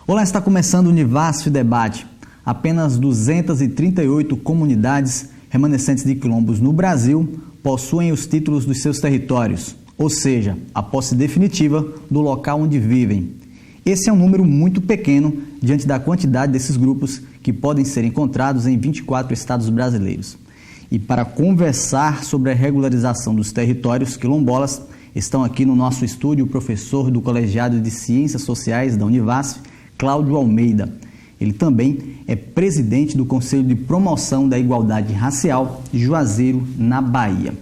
Olá, está começando o Univasf Debate. Apenas 238 comunidades remanescentes de quilombos no Brasil possuem os títulos dos seus territórios, ou seja, a posse definitiva do local onde vivem. Esse é um número muito pequeno diante da quantidade desses grupos que podem ser encontrados em 24 estados brasileiros. E para conversar sobre a regularização dos territórios quilombolas, estão aqui no nosso estúdio o professor do Colegiado de Ciências Sociais da Univasf, Cláudio Almeida. Ele também é presidente do Conselho de Promoção da Igualdade Racial de Juazeiro, na Bahia.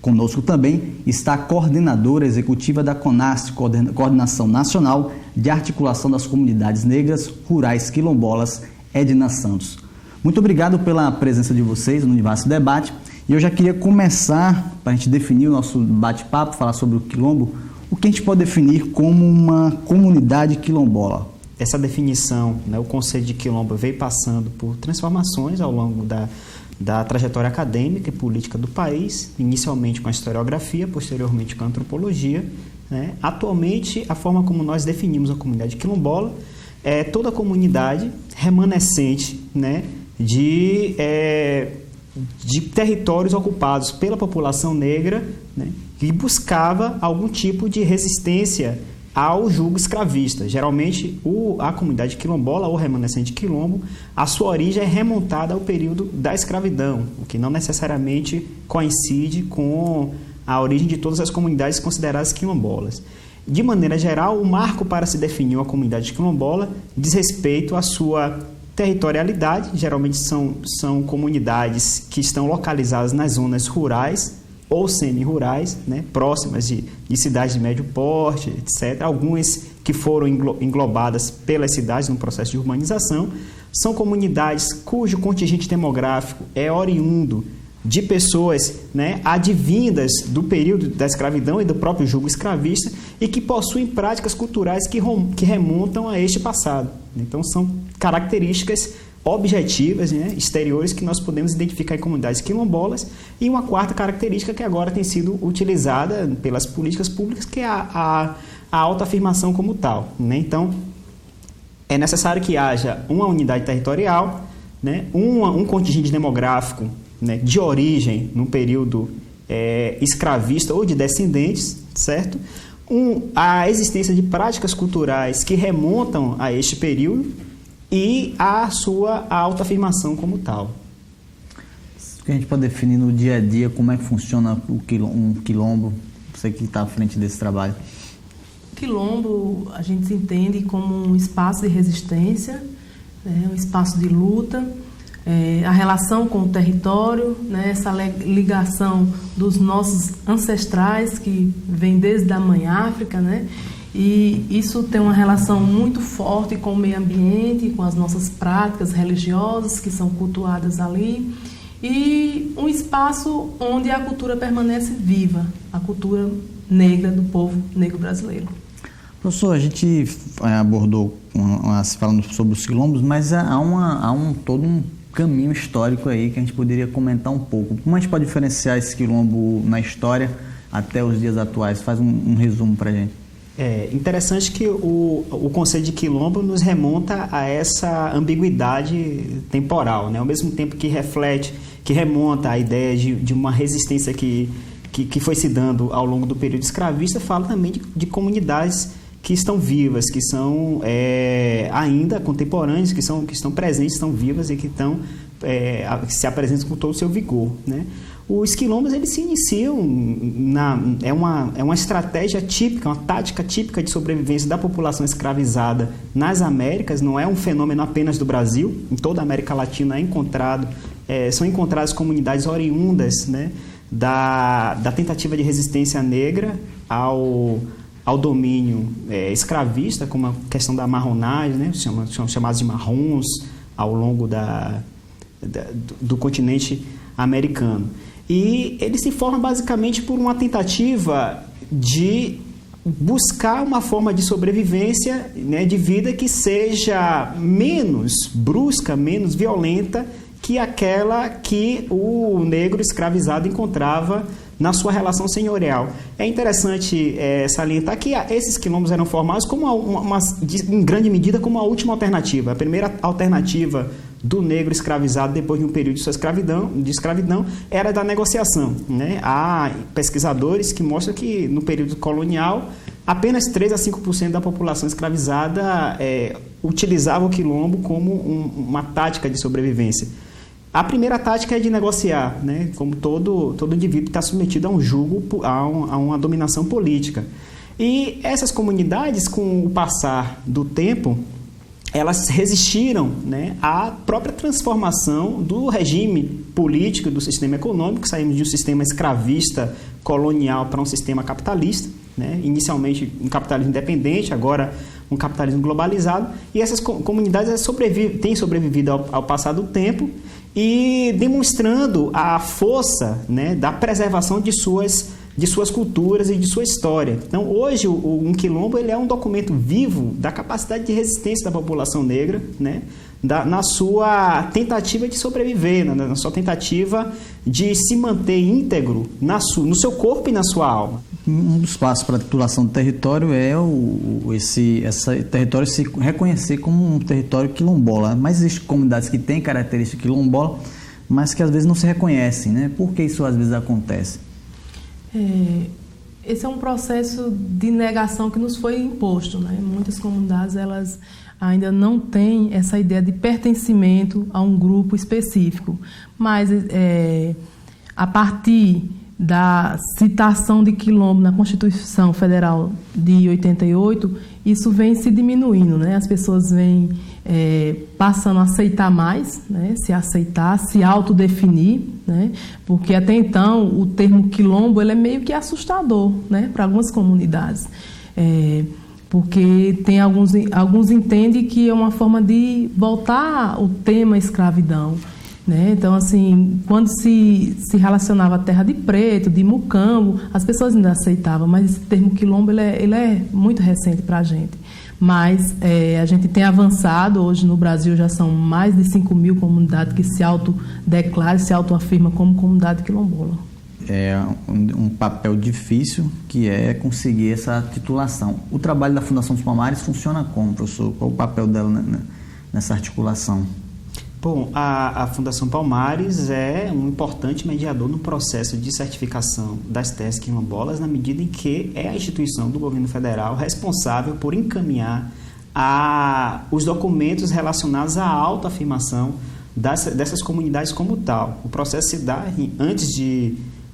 Conosco também está a coordenadora executiva da CONAS, Coordenação Nacional de Articulação das Comunidades Negras Rurais Quilombolas, Edna Santos. Muito obrigado pela presença de vocês no Univasf Debate. E eu já queria começar, para a gente definir o nosso bate-papo, falar sobre o quilombo, o que a gente pode definir como uma comunidade quilombola. Essa definição, o conceito de quilombo veio passando por transformações ao longo da trajetória acadêmica e política do país, inicialmente com a historiografia, posteriormente com a antropologia. Atualmente, a forma como nós definimos a comunidade quilombola é toda a comunidade remanescente de territórios ocupados pela população negra, que buscava algum tipo de resistência ao jugo escravista. Geralmente, a comunidade quilombola ou remanescente quilombo, a sua origem é remontada ao período da escravidão, o que não necessariamente coincide com a origem de todas as comunidades consideradas quilombolas. De maneira geral, o marco para se definir uma comunidade quilombola diz respeito à sua territorialidade. Geralmente são comunidades que estão localizadas nas zonas rurais ou semi-rurais, próximas de cidades de médio porte, etc. Algumas que foram englobadas pelas cidades no processo de urbanização. São comunidades cujo contingente demográfico é oriundo de pessoas advindas do período da escravidão e do próprio jugo escravista e que possuem práticas culturais que remontam a este passado. Então, são características objetivas, exteriores, que nós podemos identificar em comunidades quilombolas. E uma quarta característica que agora tem sido utilizada pelas políticas públicas, que é a autoafirmação como tal. Então, é necessário que haja uma unidade territorial, um contingente demográfico de origem no período escravista ou de descendentes, certo? A existência de práticas culturais que remontam a este período e a sua autoafirmação como tal. O que a gente pode definir no dia a dia, como é que funciona um quilombo, você que está à frente desse trabalho? Quilombo a gente entende como um espaço de resistência, um espaço de luta, a relação com o território, essa ligação dos nossos ancestrais que vem desde a Mãe África, e isso tem uma relação muito forte com o meio ambiente, com as nossas práticas religiosas que são cultuadas ali, e um espaço onde a cultura permanece viva, a cultura negra do povo negro brasileiro. Professor, a gente abordou falando sobre os quilombos, mas há todo um caminho histórico aí que a gente poderia comentar um pouco. Como a gente pode diferenciar esse quilombo na história até os dias atuais? Faz um resumo para a gente. É interessante que o conceito de quilombo nos remonta a essa ambiguidade temporal, ao mesmo tempo que remonta a ideia de uma resistência que foi se dando ao longo do período escravista. Fala também de comunidades que estão vivas, que são ainda contemporâneas, que estão presentes, estão vivas e que que se apresentam com todo o seu vigor, Os quilombos, eles se iniciam é uma estratégia típica, uma tática típica de sobrevivência da população escravizada nas Américas. Não é um fenômeno apenas do Brasil. Em toda a América Latina são encontradas comunidades oriundas da tentativa de resistência negra ao domínio escravista, como a questão da marronagem, são chamados de marrons ao longo do continente americano. E ele se forma basicamente por uma tentativa de buscar uma forma de sobrevivência, de vida que seja menos brusca, menos violenta que aquela que o negro escravizado encontrava na sua relação senhorial. É interessante salientar que esses quilombos eram formados como em grande medida como a última alternativa. A primeira alternativa do negro escravizado depois de um período de sua escravidão era da negociação, né? Há pesquisadores que mostram que no período colonial apenas 3 a 5% da população escravizada utilizava o quilombo como uma tática de sobrevivência. A primeira tática é de negociar, né? Como todo indivíduo está submetido a um jugo, a uma dominação política. E essas comunidades, com o passar do tempo, elas resistiram, né, à própria transformação do regime político, do sistema econômico. Saímos de um sistema escravista colonial para um sistema capitalista, né? Inicialmente um capitalismo independente, agora um capitalismo globalizado. E essas comunidades têm sobrevivido ao passar do tempo e demonstrando a força, né, da preservação de suas culturas e de sua história. Então, hoje, um quilombo ele é um documento vivo da capacidade de resistência da população negra, né, na sua tentativa de sobreviver, na sua tentativa de se manter íntegro no seu corpo e na sua alma. Um dos passos para a titulação do território é esse território se reconhecer como um território quilombola. Mas existem comunidades que têm característica quilombola, mas que às vezes não se reconhecem, né? Por que isso às vezes acontece? Esse é um processo de negação que nos foi imposto, né? Muitas comunidades elas ainda não têm essa ideia de pertencimento a um grupo específico, mas a partir da citação de quilombo na Constituição Federal de 88, isso vem se diminuindo, né? As pessoas vêm passando a aceitar mais, né? Se aceitar, se autodefinir, né? Porque até então o termo quilombo ele é meio que assustador, né? Para algumas comunidades, porque tem alguns entendem que é uma forma de voltar o tema escravidão, né? Então, assim, quando se relacionava a terra de preto, de mucambo, as pessoas ainda aceitavam, mas esse termo quilombo ele é muito recente para a gente. Mas a gente tem avançado, hoje no Brasil já são mais de 5.000 comunidades que se autodeclaram, se autoafirmam como comunidade quilombola. É um papel difícil que é conseguir essa titulação. O trabalho da Fundação dos Palmares funciona como, professor? Qual o papel dela nessa articulação? Bom, a Fundação Palmares é um importante mediador no processo de certificação das terras quilombolas, na medida em que é a instituição do governo federal responsável por encaminhar os documentos relacionados à autoafirmação dessas comunidades como tal. O processo se dá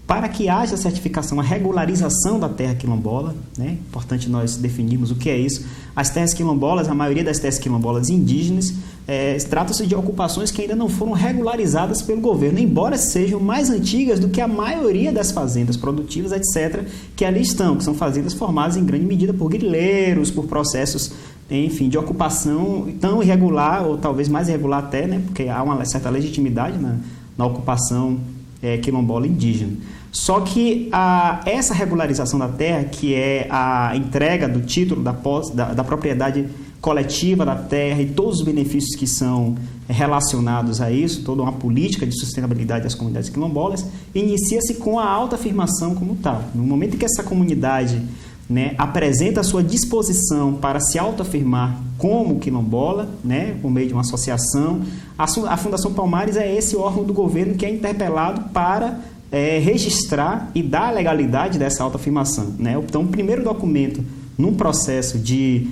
para que haja a certificação, a regularização da terra quilombola, né? Importante nós definirmos o que é isso. As terras quilombolas, a maioria das terras quilombolas indígenas, trata-se de ocupações que ainda não foram regularizadas pelo governo, embora sejam mais antigas do que a maioria das fazendas produtivas, etc., que ali estão, que são fazendas formadas em grande medida por grileiros, por processos, enfim, de ocupação tão irregular, ou talvez mais irregular até, né? Porque há uma certa legitimidade na ocupação quilombola indígena. Só que essa regularização da terra, que é a entrega do título da propriedade coletiva da terra e todos os benefícios que são relacionados a isso, toda uma política de sustentabilidade das comunidades quilombolas, inicia-se com a autoafirmação como tal. No momento em que essa comunidade, né, apresenta a sua disposição para se autoafirmar como quilombola, né, por meio de uma associação, a Fundação Palmares é esse órgão do governo que é interpelado para registrar e dar a legalidade dessa autoafirmação, né? Então, o primeiro documento num processo de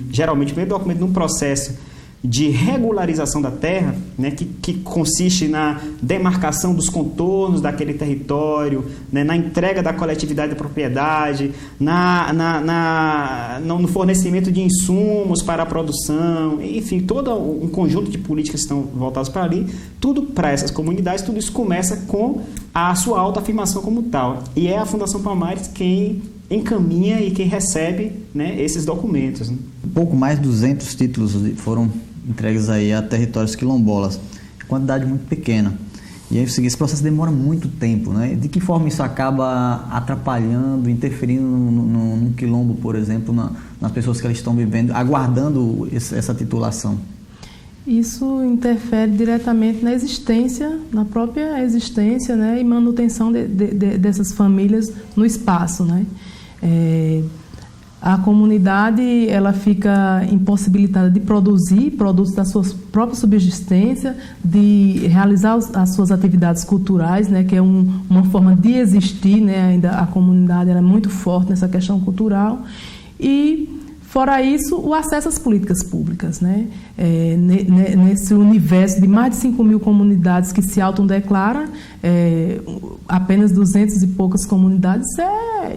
regularização da terra, né, que consiste na demarcação dos contornos daquele território, né, na entrega da coletividade da propriedade, no fornecimento de insumos para a produção, enfim, todo um conjunto de políticas que estão voltadas para ali, tudo para essas comunidades, tudo isso começa com a sua autoafirmação como tal. E é a Fundação Palmares quem encaminha e quem recebe, né, esses documentos, né? Um pouco mais de 200 títulos foram entregues aí a territórios quilombolas, quantidade muito pequena. E aí esse processo demora muito tempo, né? De que forma isso acaba atrapalhando, interferindo no quilombo, por exemplo, nas pessoas que elas estão vivendo, aguardando essa titulação? Isso interfere diretamente na existência, na própria existência, né, e manutenção dessas famílias no espaço, né? A comunidade ela fica impossibilitada de produzir produtos da sua própria subsistência, de realizar as suas atividades culturais, né, que é uma forma de existir, né, ainda a comunidade ela é muito forte nessa questão cultural. E fora isso, o acesso às políticas públicas, né? Nesse universo de mais de 5.000 comunidades que se autodeclaram, apenas 200 e poucas comunidades,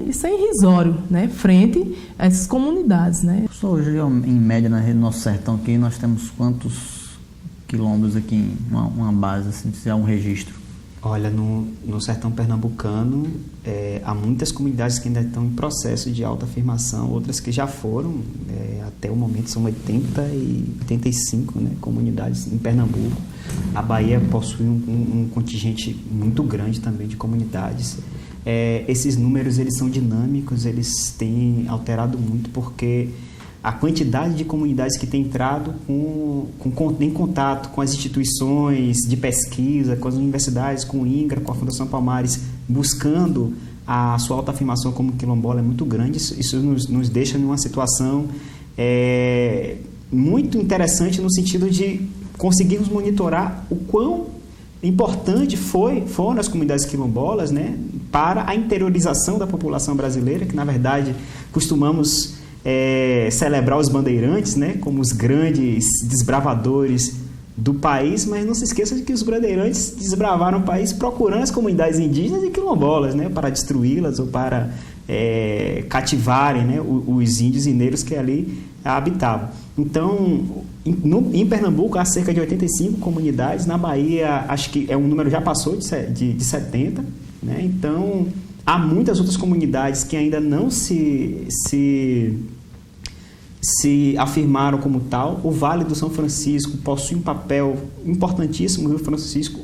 isso é irrisório, né? Frente a essas comunidades, né? Hoje, em média, no nosso sertão aqui, nós temos quantos quilombos aqui, uma base, assim, se há um registro? Olha, no sertão pernambucano, há muitas comunidades que ainda estão em processo de autoafirmação, outras que já foram, até o momento são 80 e 85, né, comunidades em Pernambuco. A Bahia possui um contingente muito grande também de comunidades. Esses números eles são dinâmicos, eles têm alterado muito porque a quantidade de comunidades que tem entrado em contato com as instituições de pesquisa, com as universidades, com o INCRA, com a Fundação Palmares, buscando a sua autoafirmação como quilombola é muito grande. Isso nos deixa numa situação muito interessante no sentido de conseguirmos monitorar o quão importante foram as comunidades quilombolas, né, para a interiorização da população brasileira, que na verdade costumamos celebrar os bandeirantes, né, como os grandes desbravadores do país, mas não se esqueça de que os bandeirantes desbravaram o país procurando as comunidades indígenas e quilombolas, né, para destruí-las ou para cativarem, né, os índios e negros que ali habitavam. Então, em Pernambuco há cerca de 85 comunidades, na Bahia acho que um número já passou de 70, né, então há muitas outras comunidades que ainda não se afirmaram como tal. O Vale do São Francisco possui um papel importantíssimo, o Rio Francisco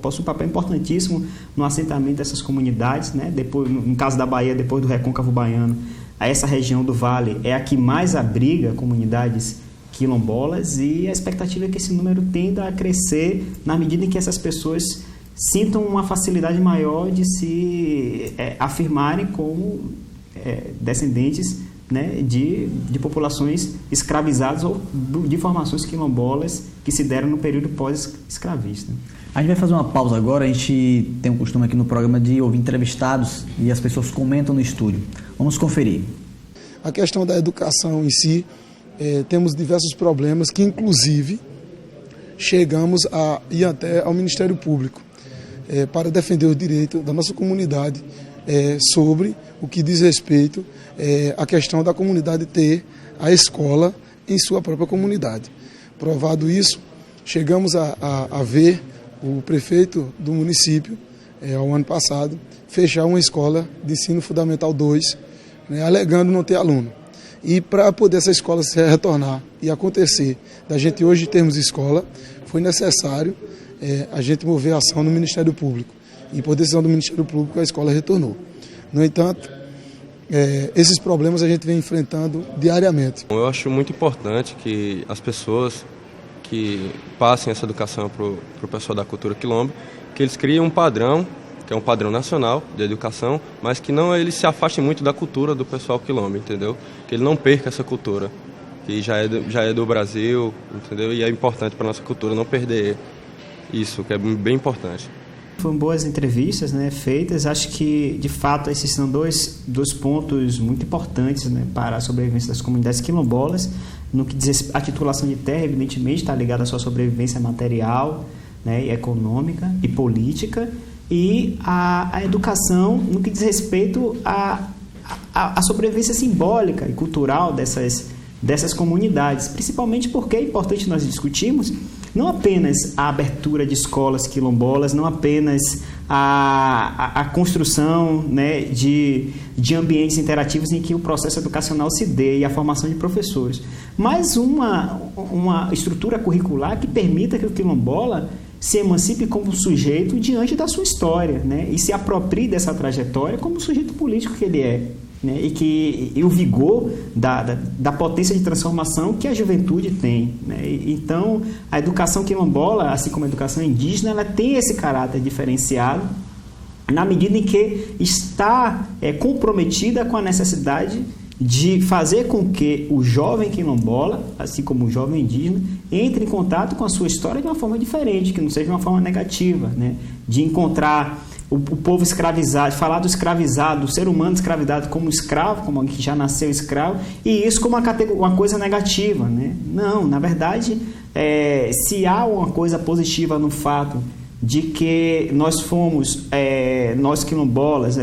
possui um papel importantíssimo no assentamento dessas comunidades, né? Depois, no caso da Bahia, depois do Recôncavo Baiano, essa região do Vale é a que mais abriga comunidades quilombolas e a expectativa é que esse número tenda a crescer na medida em que essas pessoas sintam uma facilidade maior de se afirmarem como descendentes, né, de populações escravizadas ou de formações quilombolas que se deram no período pós-escravista. A gente vai fazer uma pausa agora. A gente tem um costume aqui no programa de ouvir entrevistados e as pessoas comentam no estúdio. Vamos conferir. A questão da educação em si, temos diversos problemas que inclusive chegamos a ir até ao Ministério Público para defender o direito da nossa comunidade sobre o que diz respeito à questão da comunidade ter a escola em sua própria comunidade. Provado isso, chegamos a ver o prefeito do município, ao ano passado, fechar uma escola de ensino fundamental 2, né, alegando não ter aluno. E para poder essa escola se retornar e acontecer, da gente hoje termos escola, foi necessário a gente mover a ação no Ministério Público. E por decisão do Ministério Público, a escola retornou. No entanto, esses problemas a gente vem enfrentando diariamente. Eu acho muito importante que as pessoas que passem essa educação para o pessoal da cultura quilombo, que eles criem um padrão, que é um padrão nacional de educação, mas que não eles se afastem muito da cultura do pessoal quilombo, entendeu? Que ele não perca essa cultura, que já é do Brasil, entendeu? E é importante para a nossa cultura não perder isso, que é bem importante. Foram boas entrevistas, né, feitas. Acho que, de fato, esses são dois pontos muito importantes, né, para a sobrevivência das comunidades quilombolas. No que diz a titulação de terra, evidentemente, está ligada à sua sobrevivência material, né, e econômica e política. E a educação, no que diz respeito à sobrevivência simbólica e cultural dessas comunidades. Principalmente porque é importante nós discutirmos não apenas a abertura de escolas quilombolas, não apenas a construção, né, de ambientes interativos em que o processo educacional se dê e a formação de professores, mas uma estrutura curricular que permita que o quilombola se emancipe como sujeito diante da sua história, né, e se aproprie dessa trajetória como sujeito político que ele é. né, e o vigor da potência de transformação que a juventude tem, né? Então, a educação quilombola, assim como a educação indígena, ela tem esse caráter diferenciado na medida em que está comprometida com a necessidade de fazer com que o jovem quilombola, assim como o jovem indígena, entre em contato com a sua história de uma forma diferente, que não seja de uma forma negativa, né? De encontrar o povo escravizado, falar do escravizado, do ser humano escravizado como escravo, como alguém que já nasceu escravo, e isso como uma coisa negativa, né? Não, na verdade, se há uma coisa positiva no fato de que nós fomos, nós quilombolas,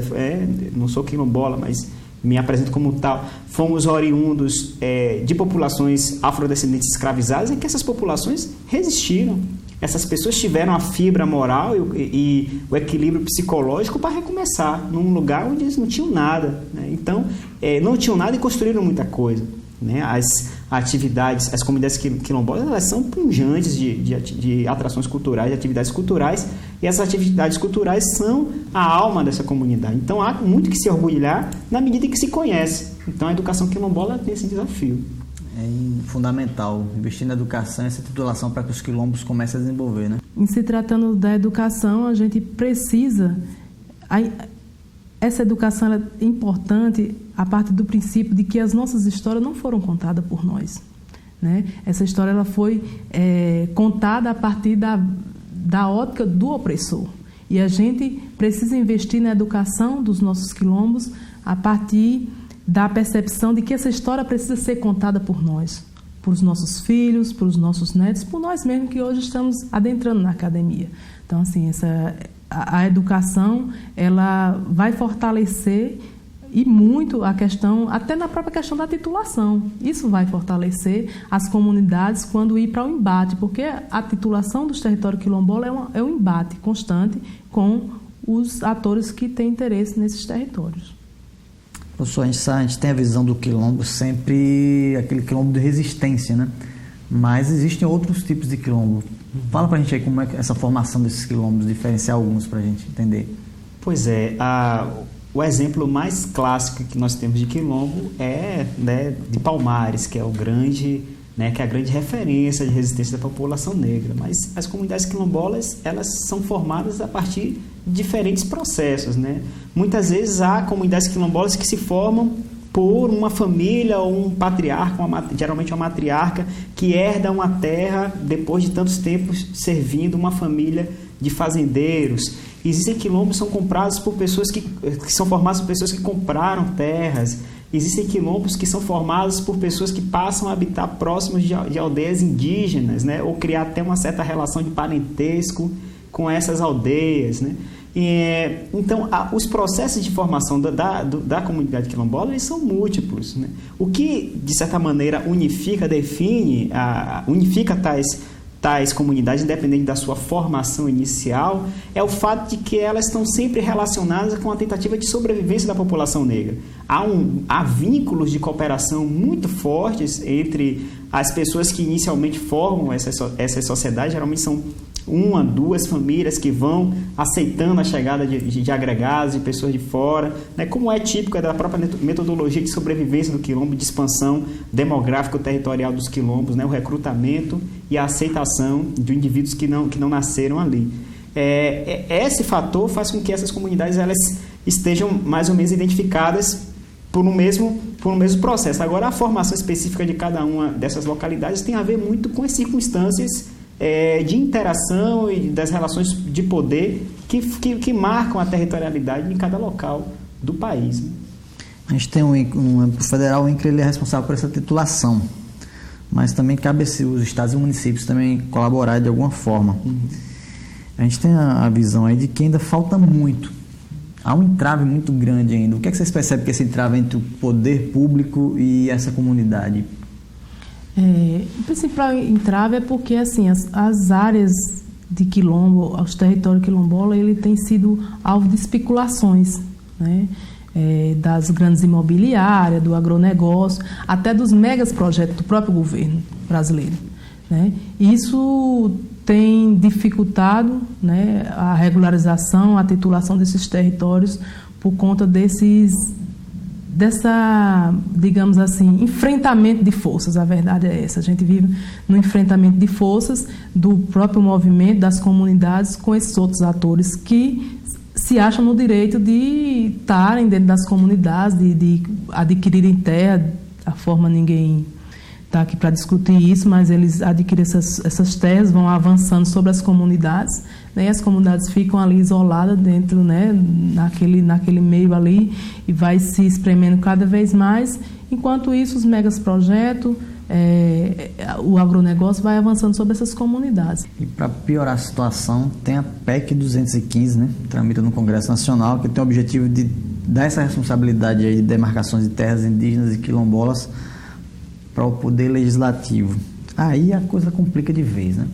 não sou quilombola, mas me apresento como tal, fomos oriundos de populações afrodescendentes escravizadas, é que essas populações resistiram. Essas pessoas tiveram a fibra moral e o equilíbrio psicológico para recomeçar num lugar onde eles não tinham nada, né? Então, não tinham nada e construíram muita coisa, né? As atividades, as comunidades quilombolas, elas são pujantes de atrações culturais, de atividades culturais, e essas atividades culturais são a alma dessa comunidade. Então, há muito que se orgulhar na medida em que se conhece. Então, a educação quilombola tem esse desafio. É fundamental investir na educação e essa titulação para que os quilombos comecem a desenvolver, né? Em se tratando da educação, a gente precisa... Essa educação é importante a partir do princípio de que as nossas histórias não foram contadas por nós, né? Essa história ela foi contada a partir da ótica do opressor. E a gente precisa investir na educação dos nossos quilombos a partir da percepção de que essa história precisa ser contada por nós, por os nossos filhos, por os nossos netos, por nós mesmos que hoje estamos adentrando na academia. Então, assim, a educação, ela vai fortalecer e muito a questão, até na própria questão da titulação. Isso vai fortalecer as comunidades quando ir para o embate, porque a titulação dos territórios quilombola é um embate constante com os atores que têm interesse nesses territórios. Professor, a gente tem a visão do quilombo sempre aquele quilombo de resistência, né? Mas existem outros tipos de quilombo. Fala pra gente aí como é essa formação desses quilombos, diferenciar alguns pra gente entender. Pois o exemplo mais clássico que nós temos de quilombo é, né, de Palmares, que é que é a grande referência de resistência da população negra. Mas as comunidades quilombolas, elas são formadas a partir de diferentes processos, né? Muitas vezes há comunidades quilombolas que se formam por uma família ou um patriarca, geralmente uma matriarca, que herda uma terra depois de tantos tempos servindo uma família de fazendeiros. Existem quilombos que são comprados por pessoas que são formados por pessoas que compraram terras. Existem quilombos que são formados por pessoas que passam a habitar próximos de aldeias indígenas, né? Ou criar até uma certa relação de parentesco com essas aldeias, né? Então, os processos de formação da comunidade quilombola, eles são múltiplos, né? O que, de certa maneira, unifica tais comunidades, independente da sua formação inicial, é o fato de que elas estão sempre relacionadas com a tentativa de sobrevivência da população negra. Há vínculos de cooperação muito fortes entre as pessoas que inicialmente formam essas sociedades, geralmente são uma, duas famílias que vão aceitando a chegada de agregados, de pessoas de fora, né? Como é típico da própria metodologia de sobrevivência do quilombo, de expansão demográfico-territorial dos quilombos, né? O recrutamento e a aceitação de indivíduos que não nasceram ali. Esse fator faz com que essas comunidades elas estejam mais ou menos identificadas por um mesmo processo. Agora, a formação específica de cada uma dessas localidades tem a ver muito com as circunstâncias de interação e das relações de poder que marcam a territorialidade em cada local do país, né? A gente tem o federal, o INCRA, ele é responsável por essa titulação, mas também cabe os estados e municípios também colaborar de alguma forma. A gente tem a visão aí de que ainda falta muito. Há um entrave muito grande ainda. O que é que vocês percebem que esse entrave entre o poder público e essa comunidade? O principal entrave é porque assim, as áreas de quilombo, os territórios quilombola, ele tem sido alvo de especulações, né? Das grandes imobiliárias, do agronegócio, até dos megas projetos do próprio governo brasileiro, né? Isso tem dificultado, né, a regularização, a titulação desses territórios por conta digamos assim, enfrentamento de forças. A verdade é essa. A gente vive no enfrentamento de forças do próprio movimento, das comunidades, com esses outros atores que se acham no direito de estarem dentro das comunidades, de adquirirem terra. A forma, ninguém está aqui para discutir isso, mas eles adquirem essas terras, vão avançando sobre as comunidades, né, e as comunidades ficam ali isoladas dentro, né, naquele meio ali, e vai se espremendo cada vez mais. Enquanto isso, os megaprojetos, o agronegócio vai avançando sobre essas comunidades. E para piorar a situação, tem a PEC 215, né, tramita no Congresso Nacional, que tem o objetivo de dar essa responsabilidade aí de demarcações de terras indígenas e quilombolas para o poder legislativo. Aí a coisa complica de vez, né?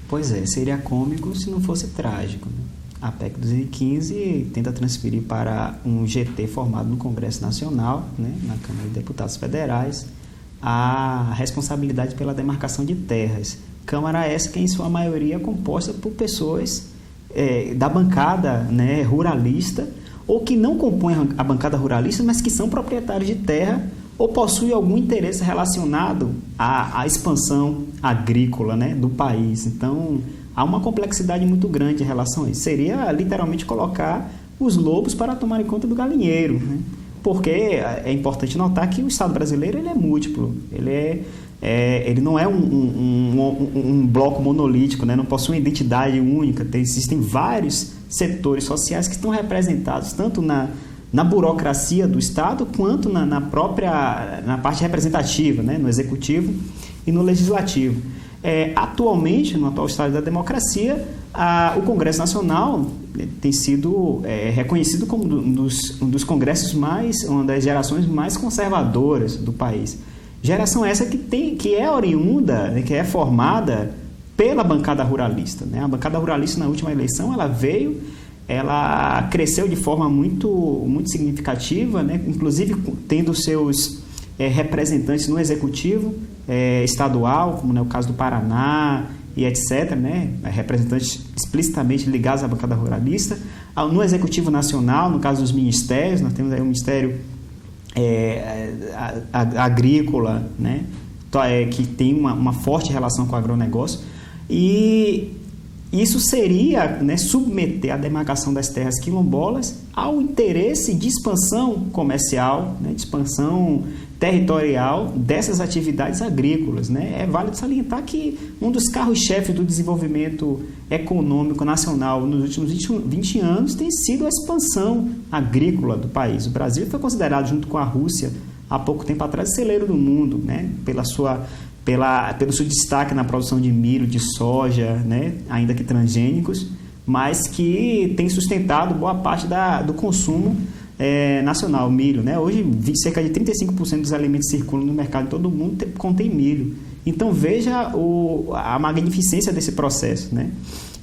Pois é, seria cômico se não fosse trágico, né? A PEC 215 tenta transferir para um GT formado no Congresso Nacional, né, na Câmara de Deputados Federais, a responsabilidade pela demarcação de terras. Câmara essa que, em sua maioria, é composta por pessoas da bancada, né, ruralista, ou que não compõem a bancada ruralista, mas que são proprietários de terra ou possuem algum interesse relacionado à expansão agrícola, né, do país. Então, há uma complexidade muito grande em relação a isso. Seria, literalmente, colocar os lobos para tomarem conta do galinheiro, né? Porque é importante notar que o Estado brasileiro ele é múltiplo, ele não é um bloco monolítico, né? Não possui uma identidade única. Existem vários setores sociais que estão representados tanto na burocracia do Estado quanto na parte representativa, né? No executivo e no legislativo. Atualmente, no atual estado da democracia, o Congresso Nacional tem sido reconhecido como um dos congressos uma das gerações mais conservadoras do país. Geração essa que é oriunda, né, que é formada pela bancada ruralista, né? A bancada ruralista, na última eleição, ela cresceu de forma muito, muito significativa, né? Inclusive tendo seus representantes no executivo estadual, como é o caso do Paraná e etc., né? Representantes explicitamente ligados à bancada ruralista. No executivo nacional, no caso dos ministérios, nós temos aí o Ministério Agrícola, né? Que tem uma forte relação com o agronegócio, e isso seria, né, submeter a demarcação das terras quilombolas ao interesse de expansão comercial, né, de expansão territorial dessas atividades agrícolas, né? É válido salientar que um dos carros-chefes do desenvolvimento econômico nacional nos últimos 20 anos tem sido a expansão agrícola do país. O Brasil foi considerado, junto com a Rússia, há pouco tempo atrás, celeiro do mundo, né? Pelo seu destaque na produção de milho, de soja, né? Ainda que transgênicos, mas que tem sustentado boa parte do consumo nacional, milho, né? Hoje, cerca de 35% dos alimentos que circulam no mercado, todo mundo contém milho. Então, veja a magnificência desse processo, né?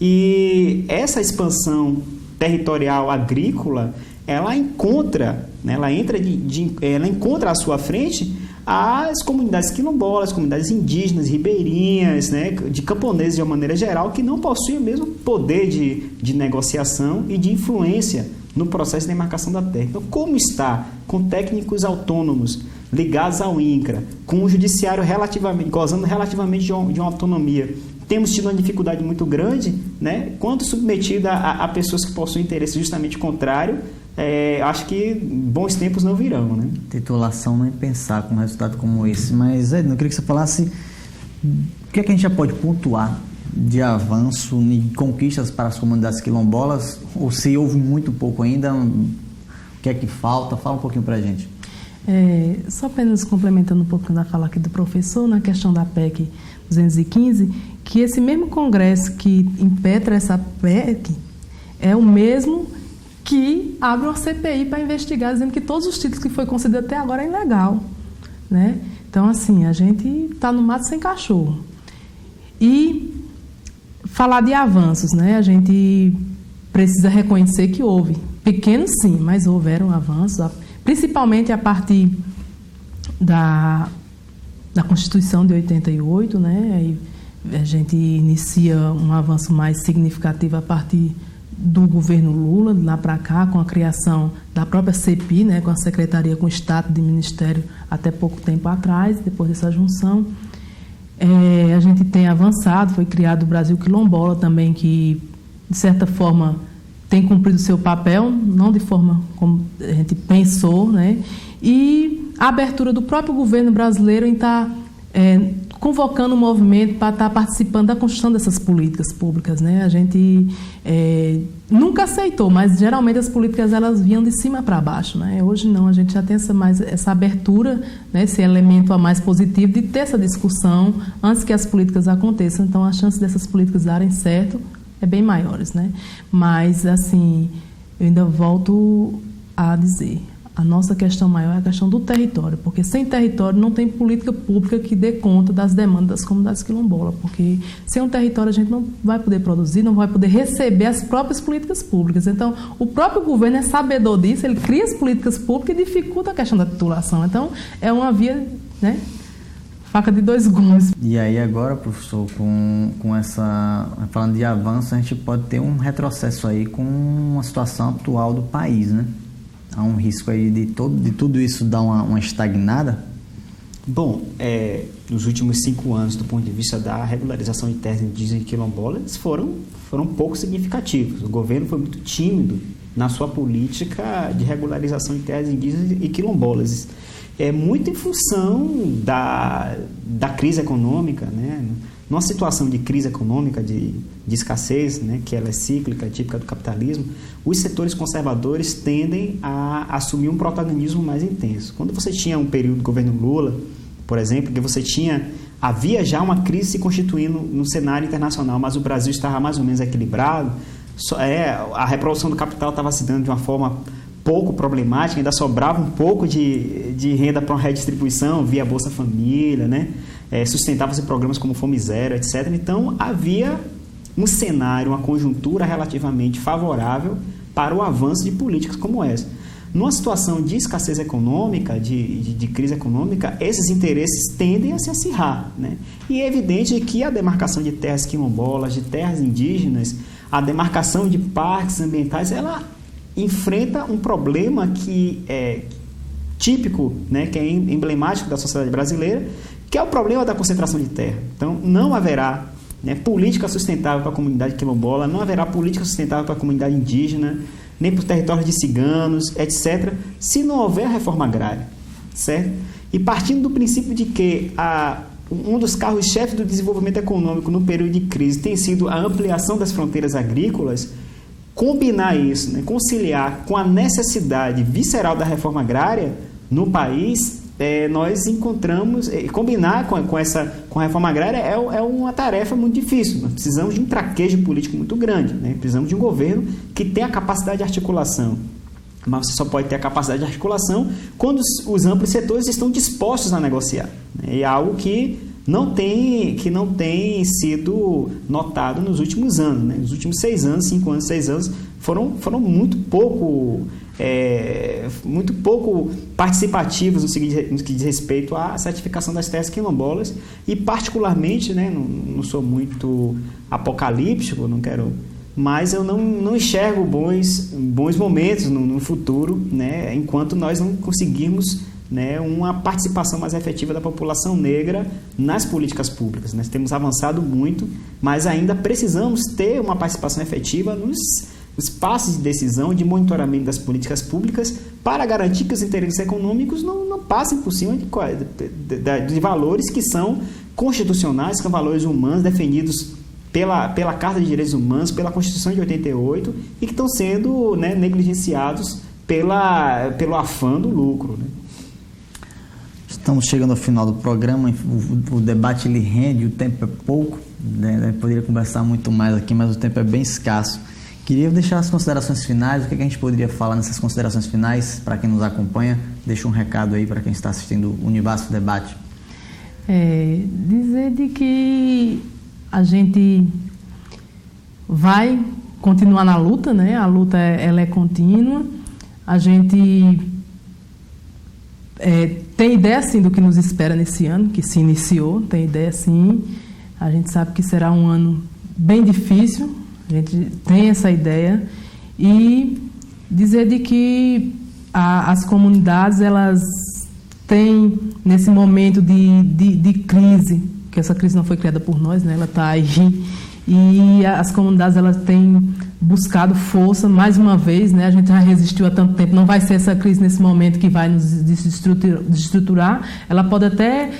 E essa expansão territorial agrícola, ela encontra, né? Ela encontra à sua frente as comunidades quilombolas, comunidades indígenas, ribeirinhas, né, de camponeses de uma maneira geral, que não possuem o mesmo poder de negociação e de influência no processo de demarcação da terra. Então, como está com técnicos autônomos ligados ao INCRA, com o judiciário gozando relativamente de uma autonomia, temos tido uma dificuldade muito grande, né, quando submetida a pessoas que possuem interesse justamente contrário. Acho que bons tempos não virão, né? Titulação nem pensar com um resultado como esse. Mas, Edno, eu queria que você falasse o que é que a gente já pode pontuar de avanço e conquistas para as comunidades quilombolas, ou se houve muito pouco ainda, o que é que falta? Fala um pouquinho para a gente. Só apenas complementando um pouquinho da fala aqui do professor, na questão da PEC 215, que esse mesmo Congresso que impetra essa PEC é o mesmo que abre uma CPI para investigar, dizendo que todos os títulos que foi concedido até agora é ilegal, né? Então, assim, a gente está no mato sem cachorro. E falar de avanços, né? A gente precisa reconhecer que houve, pequenos sim, mas houveram avanços, principalmente a partir da Constituição de 88, né? Aí a gente inicia um avanço mais significativo a partir do governo Lula, lá para cá, com a criação da própria CEPI, né, com a Secretaria com o status de Ministério até pouco tempo atrás, depois dessa junção. A gente tem avançado, foi criado o Brasil Quilombola também, que, de certa forma, tem cumprido seu papel, não de forma como a gente pensou, né? E a abertura do próprio governo brasileiro em estar convocando o movimento para estar participando da construção dessas políticas públicas, né? A gente nunca aceitou, mas geralmente as políticas elas vinham de cima para baixo, né? Hoje não, a gente já tem essa abertura, né? Esse elemento a mais positivo de ter essa discussão antes que as políticas aconteçam. Então, a chance dessas políticas darem certo é bem maiores, né? Mas, assim, eu ainda volto a dizer, a nossa questão maior é a questão do território, porque sem território não tem política pública que dê conta das demandas das comunidades quilombolas, porque sem um território a gente não vai poder produzir, não vai poder receber as próprias políticas públicas. Então, o próprio governo é sabedor disso, ele cria as políticas públicas e dificulta a questão da titulação. Então, é uma via, né, faca de dois gumes. E aí agora, professor, com essa, falando de avanço, a gente pode ter um retrocesso aí com a situação atual do país, né? Há um risco aí de tudo isso dar uma estagnada? Bom, nos últimos 5 anos, do ponto de vista da regularização de terras indígenas e quilombolas, foram pouco significativos. O governo foi muito tímido na sua política de regularização de terras indígenas e quilombolas. Muito em função da crise econômica, né? Numa situação de crise econômica, de escassez, né, que ela é cíclica, típica do capitalismo, os setores conservadores tendem a assumir um protagonismo mais intenso. Quando você tinha um período do governo Lula, por exemplo, que havia já uma crise se constituindo no cenário internacional, mas o Brasil estava mais ou menos equilibrado, a reprodução do capital estava se dando de uma forma pouco problemática, ainda sobrava um pouco de renda para uma redistribuição via Bolsa Família, né? Sustentavam-se programas como Fome Zero, etc. Então, havia um cenário, uma conjuntura relativamente favorável para o avanço de políticas como essa. Numa situação de escassez econômica, de crise econômica, esses interesses tendem a se acirrar, né? E é evidente que a demarcação de terras quilombolas, de terras indígenas, a demarcação de parques ambientais, ela enfrenta um problema que é típico, né, que é emblemático da sociedade brasileira, que é o problema da concentração de terra. Então, não haverá, né, política sustentável para a comunidade quilombola, não haverá política sustentável para a comunidade indígena, nem para o território de ciganos, etc., se não houver reforma agrária, certo? E partindo do princípio de que um dos carros-chefes do desenvolvimento econômico no período de crise tem sido a ampliação das fronteiras agrícolas, combinar isso, né, conciliar com a necessidade visceral da reforma agrária no país, nós encontramos, combinar com a reforma agrária é uma tarefa muito difícil. Nós precisamos de um traquejo político muito grande, né? Precisamos de um governo que tenha a capacidade de articulação. Mas você só pode ter a capacidade de articulação quando os amplos setores estão dispostos a negociar, né? E é algo que não tem sido notado nos últimos anos, né? Nos últimos 6 anos, 5 anos, 6 anos, foram muito pouco participativos no que diz respeito à certificação das terras quilombolas e, particularmente, né, não sou muito apocalíptico, não quero, mas eu não enxergo bons momentos no futuro, né, enquanto nós não conseguirmos, né, uma participação mais efetiva da população negra nas políticas públicas. Nós temos avançado muito, mas ainda precisamos ter uma participação efetiva nos espaços de decisão, de monitoramento das políticas públicas, para garantir que os interesses econômicos não passem por cima de valores que são constitucionais, que são valores humanos definidos pela Carta de Direitos Humanos, pela Constituição de 88 e que estão sendo, né, negligenciados pelo afã do lucro, né? Estamos chegando ao final do programa, o debate ele rende, o tempo é pouco, né? Eu poderia conversar muito mais aqui, mas o tempo é bem escasso. Queria deixar as considerações finais, o que a gente poderia falar nessas considerações finais, para quem nos acompanha, deixa um recado aí para quem está assistindo o Univasso Debate. Dizer de que a gente vai continuar na luta, né? A luta ela é contínua, a gente tem ideia sim do que nos espera nesse ano, que se iniciou, tem ideia sim, a gente sabe que será um ano bem difícil, A gente tem essa ideia e dizer de que as comunidades, elas têm, nesse momento de crise, que essa crise não foi criada por nós, né? Ela está aí, e as comunidades, elas têm buscado força, mais uma vez, né? A gente já resistiu há tanto tempo, não vai ser essa crise nesse momento que vai nos desestruturar, ela pode até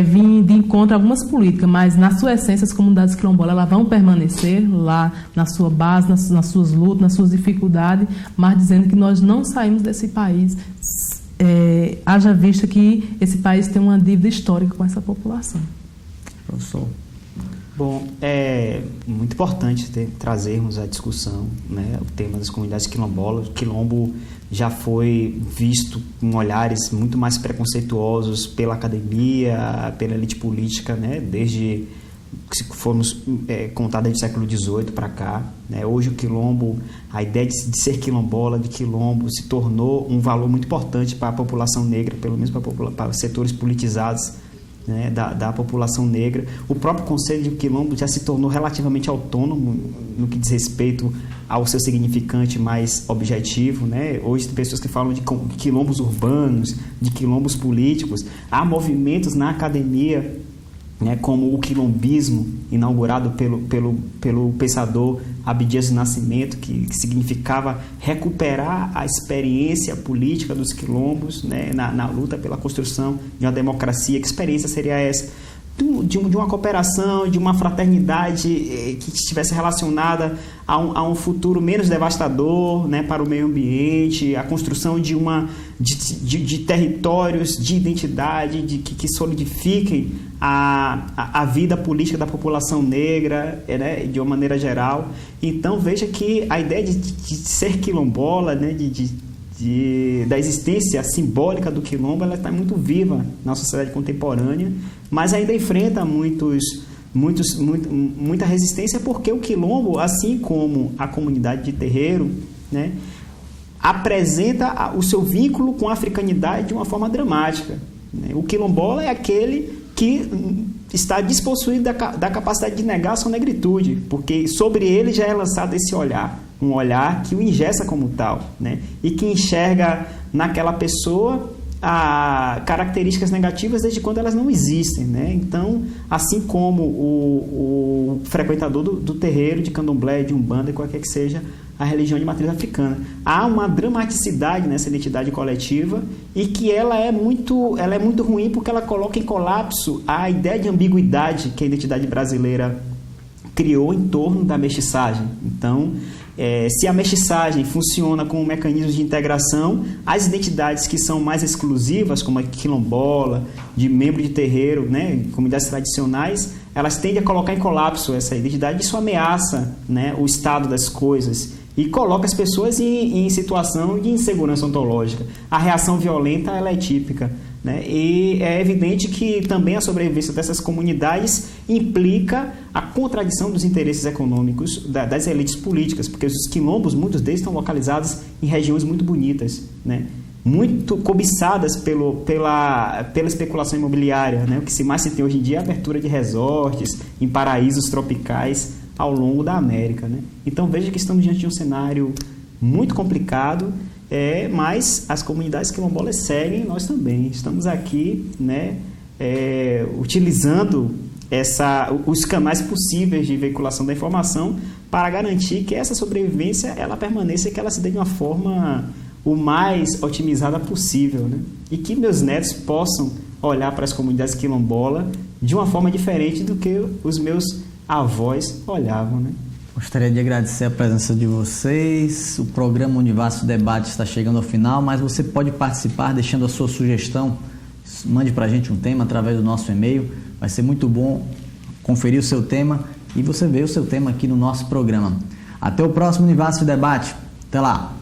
vir de encontro a algumas políticas, mas na sua essência as comunidades quilombolas, elas vão permanecer lá na sua base, nas suas lutas, nas suas dificuldades, mas dizendo que nós não saímos desse país, haja vista que esse país tem uma dívida histórica com essa população. Professor. Bom, é muito importante trazermos à discussão, né, o tema das comunidades quilombolas. O quilombo já foi visto com olhares muito mais preconceituosos pela academia, pela elite política, né, desde que formos contar desde o século XVIII para cá. Né. Hoje o quilombo, a ideia de ser quilombola, de quilombo, se tornou um valor muito importante para a população negra, pelo menos para setores politizados, né, da população negra. O próprio conceito de quilombo já se tornou relativamente autônomo no que diz respeito ao seu significante mais objetivo, né? Hoje tem pessoas que falam de quilombos urbanos, de quilombos políticos. Há movimentos na academia, né, como o quilombismo, inaugurado pelo pensador Abdias do Nascimento, que significava recuperar a experiência política dos quilombos, né, na luta pela construção de uma democracia. Que experiência seria essa? De uma cooperação, de uma fraternidade que estivesse relacionada a um futuro menos devastador, né, para o meio ambiente, a construção de territórios de identidade que solidifiquem a vida política da população negra, né, de uma maneira geral. Então veja que a ideia de ser quilombola, né, da existência simbólica do quilombo, ela está muito viva na sociedade contemporânea, mas ainda enfrenta muita resistência, porque o quilombo, assim como a comunidade de terreiro, né, apresenta o seu vínculo com a africanidade de uma forma dramática. Né? O quilombola é aquele que está despossuído da capacidade de negar a sua negritude, porque sobre ele já é lançado esse olhar, um olhar que o ingessa como tal, né? E que enxerga naquela pessoa características negativas desde quando elas não existem, né? Então, assim como o frequentador do terreiro, de candomblé, de umbanda, qualquer que seja a religião de matriz africana, há uma dramaticidade nessa identidade coletiva, e que ela é muito ruim, porque ela coloca em colapso a ideia de ambiguidade que a identidade brasileira criou em torno da mestiçagem. Então, se a mestiçagem funciona como um mecanismo de integração, as identidades que são mais exclusivas, como a quilombola, de membro de terreiro, né, comunidades tradicionais, elas tendem a colocar em colapso essa identidade. Isso ameaça, né, o estado das coisas e coloca as pessoas em situação de insegurança ontológica. A reação violenta, ela é típica, né? E é evidente que também a sobrevivência dessas comunidades implica a contradição dos interesses econômicos das elites políticas, porque os quilombos, muitos deles estão localizados em regiões muito bonitas, né? Muito cobiçadas pela especulação imobiliária, né? O que mais se tem hoje em dia é a abertura de resorts em paraísos tropicais ao longo da América, né? Então veja que estamos diante de um cenário muito complicado, mas as comunidades quilombolas seguem, nós também estamos aqui, né, utilizando os canais possíveis de veiculação da informação para garantir que essa sobrevivência ela permaneça e que ela se dê de uma forma o mais otimizada possível, né? E que meus netos possam olhar para as comunidades quilombolas de uma forma diferente do que os meus avós olhavam, né? Gostaria de agradecer a presença de vocês. O programa Univasso Debate está chegando ao final, mas você pode participar deixando a sua sugestão. Mande para a gente um tema através do nosso e-mail. Vai ser muito bom conferir o seu tema e você ver o seu tema aqui no nosso programa. Até o próximo Univasso Debate. Até lá!